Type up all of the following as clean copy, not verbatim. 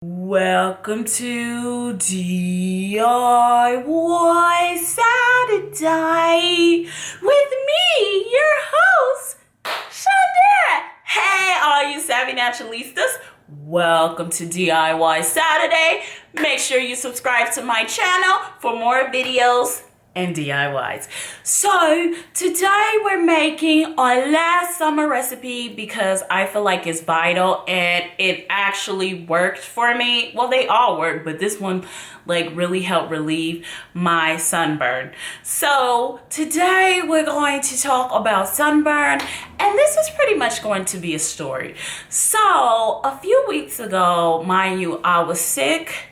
Welcome to DIY Saturday with me, your host, Shundara. Hey, all you savvy naturalistas. Welcome to DIY Saturday. Make sure you subscribe to my channel for more videos and DIYs. So today we're making our last summer recipe because I feel like it's vital and it actually worked for me. Well, they all work, but this one like really helped relieve my sunburn. So today we're going to talk about sunburn, and this is pretty much going to be a story. So a few weeks ago, mind you, I was sick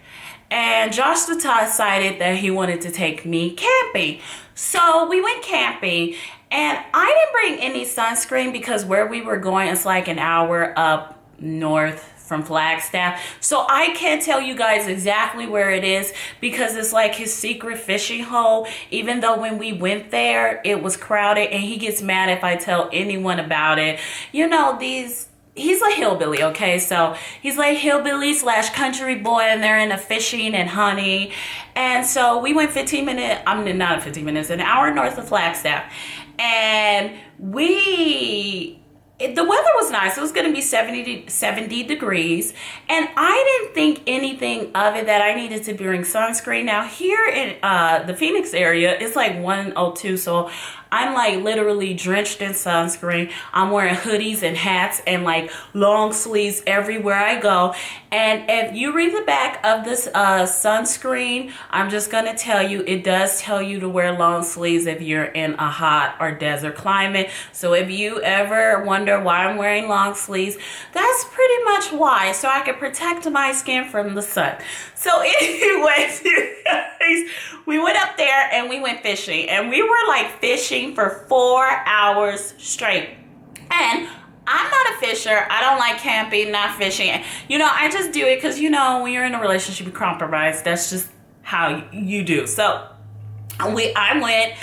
and Josh decided that he wanted to take me camping. So we went camping and I didn't bring any sunscreen because where we were going is like an hour up north from Flagstaff. So I can't tell you guys exactly where it is because it's like his secret fishing hole. Even though when we went there, it was crowded and he gets mad if I tell anyone about it. You know, he's a hillbilly, okay? So he's like hillbilly slash country boy, and they're into fishing and hunting. And so we went an hour north of Flagstaff. And the weather was nice. It was going to be 70 degrees. And I didn't think anything of it that I needed to bring sunscreen. Now here in the Phoenix area, it's like 102. So I'm like literally drenched in sunscreen. I'm wearing hoodies and hats and like long sleeves everywhere I go. And if you read the back of this sunscreen, I'm just going to tell you, it does tell you to wear long sleeves if you're in a hot or desert climate. So if you ever wonder why I'm wearing long sleeves, that's pretty much why. So I can protect my skin from the sun. So anyways, you guys, we went up there and we went fishing. And we were like fishing for 4 hours straight. And I'm not a fisher. I don't like camping, not fishing. You know, I just do it because, you know, when you're in a relationship, you compromise. That's just how you do. So I went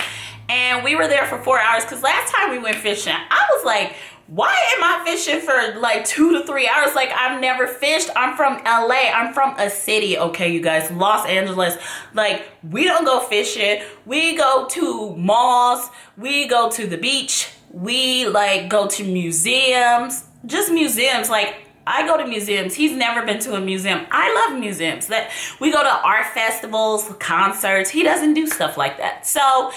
and we were there for 4 hours because last time we went fishing, I was like, why am I fishing for like 2 to 3 hours? Like, I've never fished. I'm from LA. I'm from a city, okay, you guys, Los Angeles. Like, we don't go fishing. We go to malls. We go to the beach. We like go to museums, just museums. Like, I go to museums. He's never been to a museum. I love museums. That we go to art festivals, concerts. He doesn't do stuff like that. So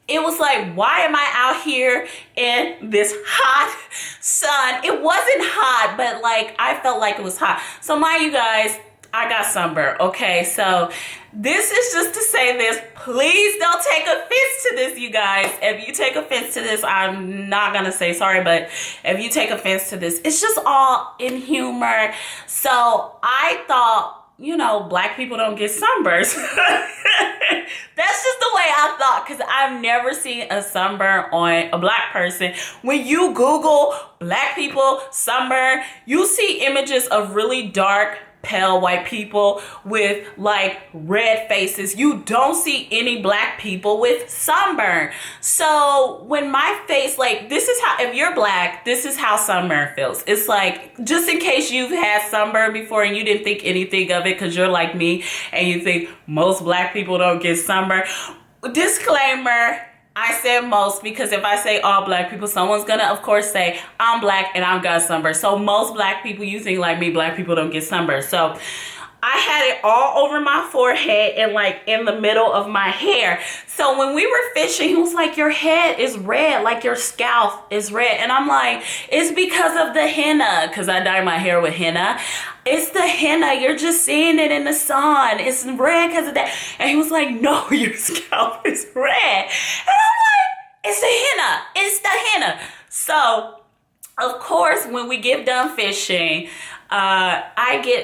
it was like, why am I out here in this hot sun? It wasn't hot, but like I felt like it was hot. So mind you guys, I got sunburn. Okay, so this is just to say this. Please don't take offense to this, you guys. If you take offense to this, I'm not going to say sorry, but if you take offense to this, it's just all in humor. So I thought, you know, black people don't get sunburns. That's just the way I thought, because I've never seen a sunburn on a black person. When you Google black people sunburn, you see images of really dark, pale white people with like red faces. You don't see any black people with sunburn. So when my face, like, this is how, if you're black, this is how sunburn feels. It's like, just in case you've had sunburn before and you didn't think anything of it because you're like me and you think most black people don't get sunburn. Disclaimer, I said most because if I say all black people, someone's gonna of course say I'm black and I've got sunburn. So most black people, you think like me, black people don't get sunburn. So I had it all over my forehead and like in the middle of my hair. So when we were fishing, he was like, your head is red, like your scalp is red. And I'm like, it's because of the henna, because I dye my hair with henna. It's the henna. You're just seeing it in the sun. It's red because of that. And he was like, no, your scalp is red. And I'm like, it's the henna. It's the henna. So, of course, when we get done fishing,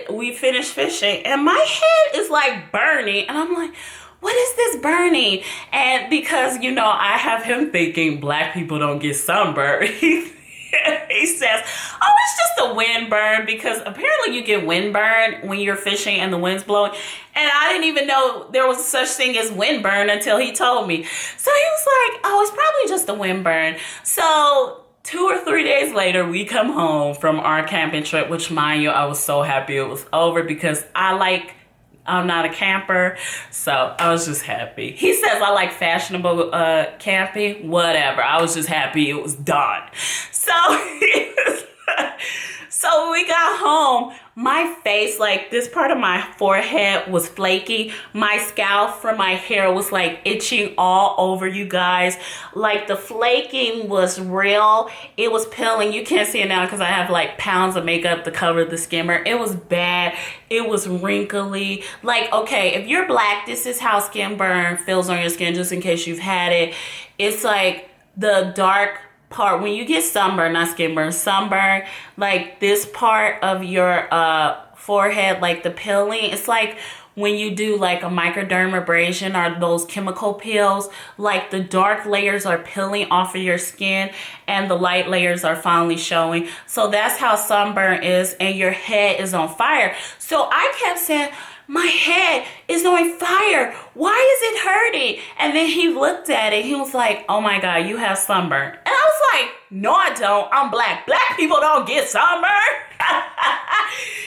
we finish fishing and my head is like burning. And I'm like, what is this burning? And because, you know, I have him thinking black people don't get sunburned. He says, oh, it's just a wind burn, because apparently you get wind burn when you're fishing and the wind's blowing. And I didn't even know there was such thing as wind burn until he told me. So he was like, oh, it's probably just a wind burn. So 2 or 3 days later, we come home from our camping trip, which, mind you, I was so happy it was over because I'm not a camper, so I was just happy. He says I like fashionable camping, whatever. I was just happy it was done. So, so when we got home, my face, like this part of my forehead was flaky. My scalp from my hair was like itching all over, you guys. Like the flaking was real. It was peeling. You can't see it now because I have like pounds of makeup to cover the skimmer. It was bad. It was wrinkly. Like, okay, if you're black, this is how skin burn feels on your skin, just in case you've had it. It's like the dark part when you get sunburn, not skin burn, sunburn, like this part of your forehead, like the peeling, it's like when you do like a microdermabrasion or those chemical peels, like the dark layers are peeling off of your skin and the light layers are finally showing. So that's how sunburn is, and your head is on fire. So I kept saying, my head is on fire. Why is it hurting? And then he looked at it. He was like, oh my God, you have sunburn. And I was like, no, I don't. I'm black. Black people don't get sunburn.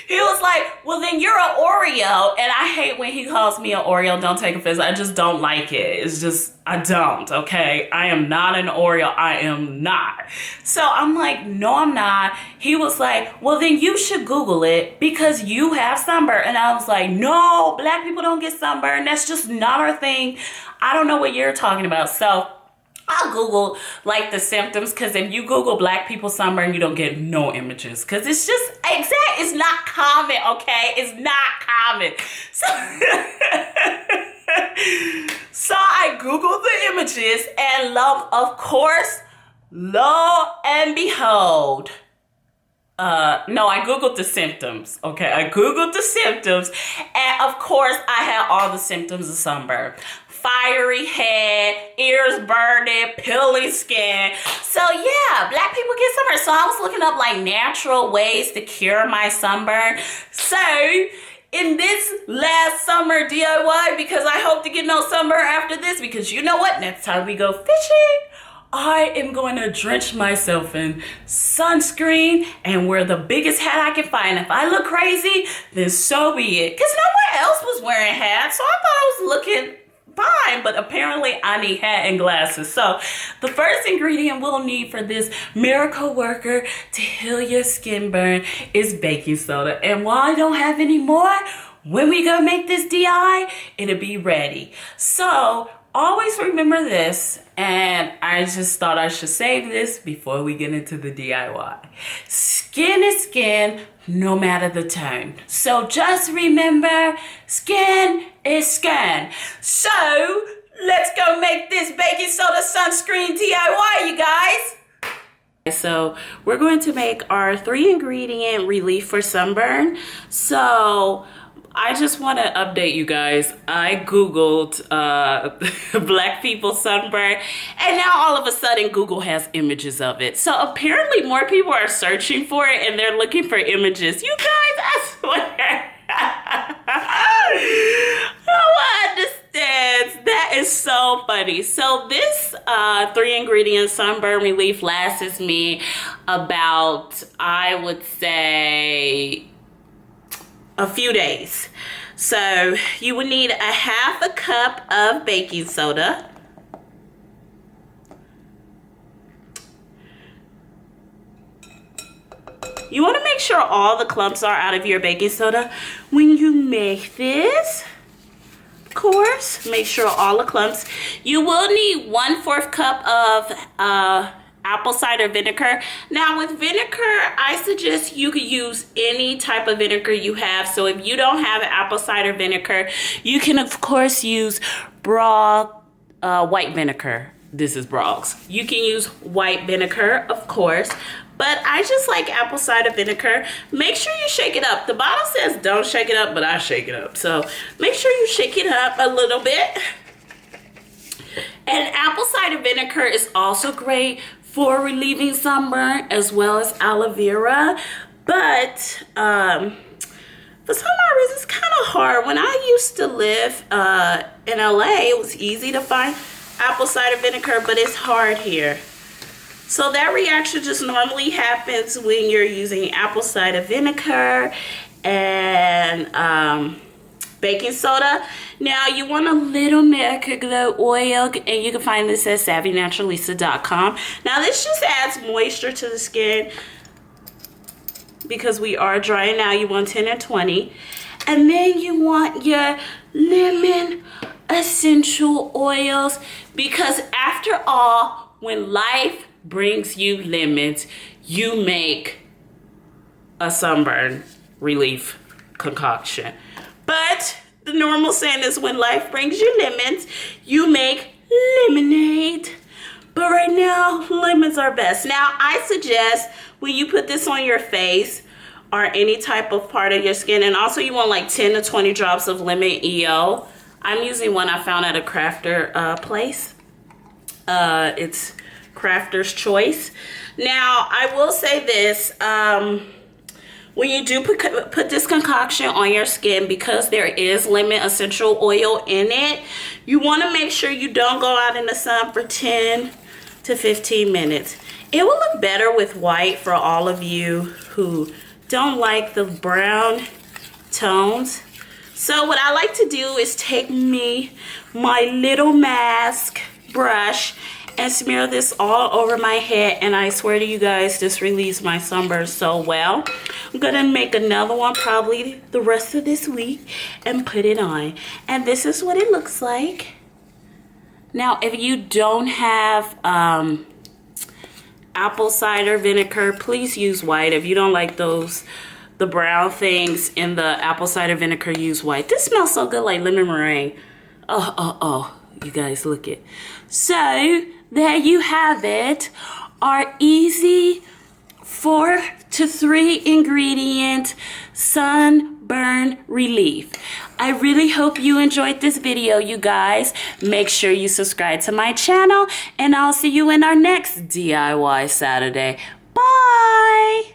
He was like, well, then you're an Oreo. And I hate when he calls me an Oreo. Don't take offense. I just don't like it. It's just, I don't, okay? I am not an Oreo. I am not. So I'm like, no, I'm not. He was like, well, then you should Google it because you have sunburn. And I was like, no, black people don't get sunburn. That's just not our thing. I don't know what you're talking about. So I'll Google like the symptoms, because if you Google black people sunburn, you don't get no images, because it's just it's not common, okay? It's not common. So, so I Googled the images, and of course, lo and behold, no, I Googled the symptoms, okay? I Googled the symptoms, and of course, I had all the symptoms of sunburn. Fiery head, ears burning, peeling skin. So yeah, black people get sunburn. So I was looking up like natural ways to cure my sunburn. So in this last summer DIY, because I hope to get no sunburn after this, because you know what? Next time we go fishing, I am going to drench myself in sunscreen and wear the biggest hat I can find. If I look crazy, then so be it. Because no one else was wearing hats, so I thought I was looking fine, but apparently I need hat and glasses. So the first ingredient we'll need for this miracle worker to heal your skin burn is baking soda. And while I don't have any more, when we go make this DI, it'll be ready. So always remember this, and I just thought I should save this before we get into the DIY. Skin is skin, no matter the tone. So just remember, skin is skin. So let's go make this baking soda sunscreen DIY, you guys. So we're going to make our 3-ingredient relief for sunburn. So I just want to update you guys. I Googled black people sunburn, and now all of a sudden Google has images of it. So apparently more people are searching for it and they're looking for images. You guys, I swear. No one understands. That is so funny. So this 3-ingredient sunburn relief lasts me about, I would say, a few days. So you would need a 1/2 cup of baking soda. You want to make sure all the clumps are out of your baking soda when you make this. Of course, make sure all the clumps. You will need 1/4 cup of apple cider vinegar. Now with vinegar, I suggest you could use any type of vinegar you have. So if you don't have apple cider vinegar, you can of course use white vinegar. This is Broggs. You can use white vinegar, of course, but I just like apple cider vinegar. Make sure you shake it up. The bottle says don't shake it up, but I shake it up. So make sure you shake it up a little bit. And apple cider vinegar is also great for relieving sunburn, as well as aloe vera. But for some odd reason, it's kind of hard. When I used to live in LA, it was easy to find apple cider vinegar, but it's hard here. So that reaction just normally happens when you're using apple cider vinegar and baking soda. Now you want a little Miracle Glow oil, and you can find this at savvynaturalista.com. Now this just adds moisture to the skin because we are dry now. You want 10 or 20. And then you want your lemon essential oils, because after all, when life brings you lemons, you make a sunburn relief concoction. But the normal saying is when life brings you lemons, you make lemonade. But right now, lemons are best. Now, I suggest when you put this on your face or any type of part of your skin, and also you want like 10 to 20 drops of lemon EO. I'm using one I found at a crafter place. It's Crafter's Choice. Now, I will say this. When you do put this concoction on your skin, because there is lemon essential oil in it, you want to make sure you don't go out in the sun for 10 to 15 minutes. It will look better with white for all of you who don't like the brown tones. So what I like to do is take my little mask brush and smear this all over my head, and I swear to you guys, this relieves my sunburn so well. I'm gonna make another one probably the rest of this week and put it on, and this is what it looks like. Now if you don't have apple cider vinegar, please use white. If you don't like the brown things in the apple cider vinegar, use white. This smells so good, like lemon meringue. Oh, you guys, look it. So there you have it, our easy 4 to 3 ingredient sunburn relief. I really hope you enjoyed this video, you guys. Make sure you subscribe to my channel, and I'll see you in our next DIY Saturday. Bye.